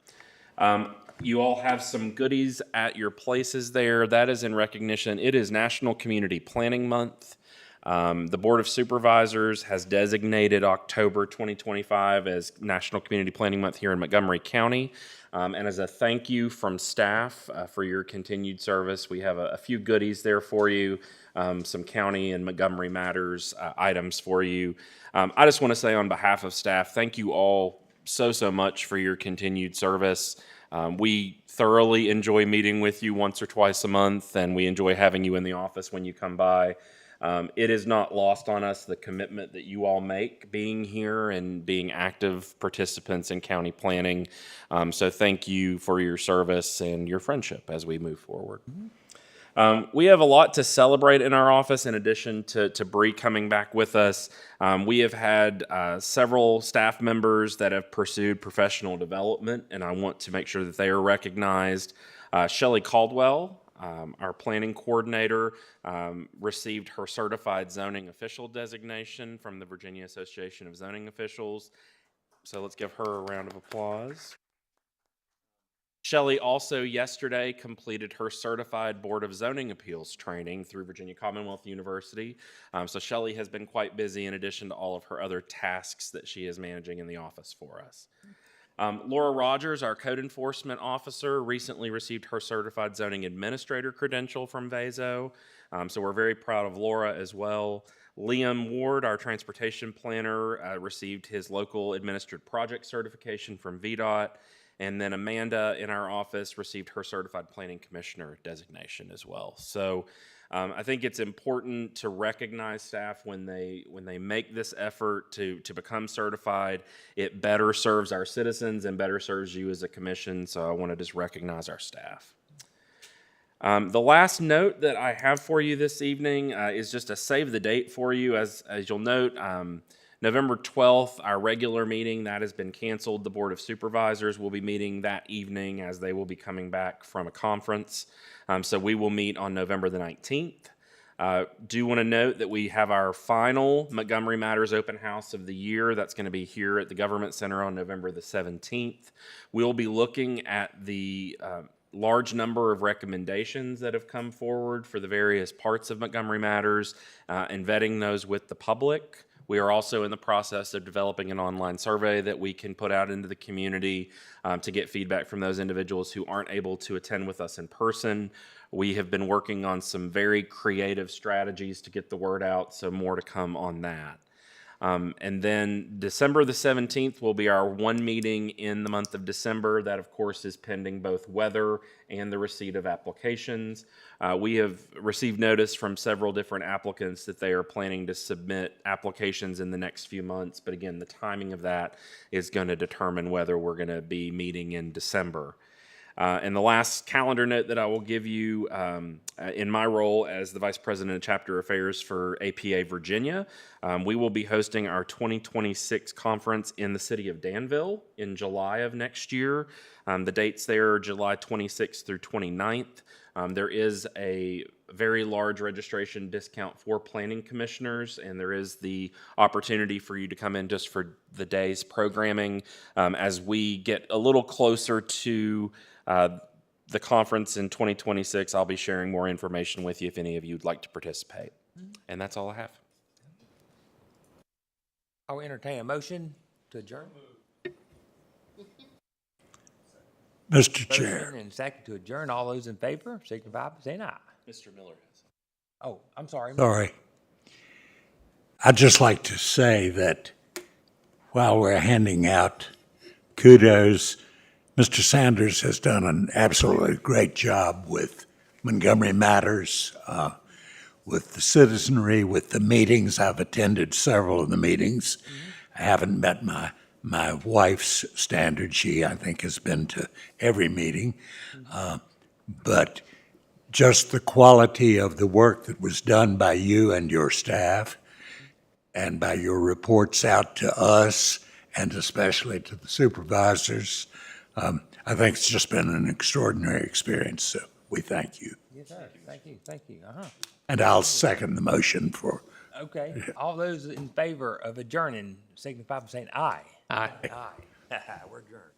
You all have some goodies at your places there. That is in recognition. It is National Community Planning Month. The Board of Supervisors has designated October 2025 as National Community Planning Month here in Montgomery County. And as a thank you from staff for your continued service, we have a few goodies there for you, some county and Montgomery Matters items for you. I just want to say on behalf of staff, thank you all so much for your continued service. We thoroughly enjoy meeting with you once or twice a month, and we enjoy having you in the office when you come by. It is not lost on us the commitment that you all make being here and being active participants in county planning. So thank you for your service and your friendship as we move forward. We have a lot to celebrate in our office in addition to Bree coming back with us. We have had several staff members that have pursued professional development, and I want to make sure that they are recognized. Shelley Caldwell, our planning coordinator, received her certified zoning official designation from the Virginia Association of Zoning Officials. So let's give her a round of applause. Shelley also yesterday completed her certified Board of Zoning Appeals training through Virginia Commonwealth University. So Shelley has been quite busy in addition to all of her other tasks that she is managing in the office for us. Laura Rogers, our code enforcement officer, recently received her certified zoning administrator credential from VAZO. So we're very proud of Laura as well. Liam Ward, our transportation planner, received his local administered project certification from VDOT. And then Amanda in our office received her certified planning commissioner designation as well. So I think it's important to recognize staff when they make this effort to become certified. It better serves our citizens and better serves you as a commission. So I want to just recognize our staff. The last note that I have for you this evening is just a save the date for you. As you'll note, November 12th, our regular meeting, that has been canceled. The Board of Supervisors will be meeting that evening as they will be coming back from a conference. So we will meet on November the 19th. Do want to note that we have our final Montgomery Matters Open House of the year. That's going to be here at the Government Center on November the 17th. We'll be looking at the large number of recommendations that have come forward for the various parts of Montgomery Matters and vetting those with the public. We are also in the process of developing an online survey that we can put out into the community to get feedback from those individuals who aren't able to attend with us in person. We have been working on some very creative strategies to get the word out, so more to come on that. And then December the 17th will be our one meeting in the month of December. That, of course, is pending both weather and the receipt of applications. We have received notice from several different applicants that they are planning to submit applications in the next few months. But again, the timing of that is going to determine whether we're going to be meeting in December. And the last calendar note that I will give you in my role as the Vice President of Chapter Affairs for APA Virginia, we will be hosting our 2026 conference in the city of Danville in July of next year. The dates there are July 26th through 29th. There is a very large registration discount for planning commissioners, and there is the opportunity for you to come in just for the day's programming. As we get a little closer to the conference in 2026, I'll be sharing more information with you if any of you would like to participate. And that's all I have. I'll entertain a motion to adjourn. Mr. Chair, Motion and second to adjourn. All those in favor, signify by saying aye. Mr. Miller has. Oh, I'm sorry. sorry. I'd just like to say that while we're handing out kudos, Mr. Sanders has done an absolutely great job with Montgomery Matters, with the citizenry, with the meetings. I've attended several of the meetings. I haven't met my wife's standard. She, I think, has been to every meeting. But just the quality of the work that was done by you and your staff and by your reports out to us and especially to the supervisors, I think it's just been an extraordinary experience. So we thank you. Yes, sir. Thank you, thank you. Uh-huh. And I'll second the motion for, Okay, all those in favor of adjourning signify by saying aye. Aye. Aye. We're adjourned.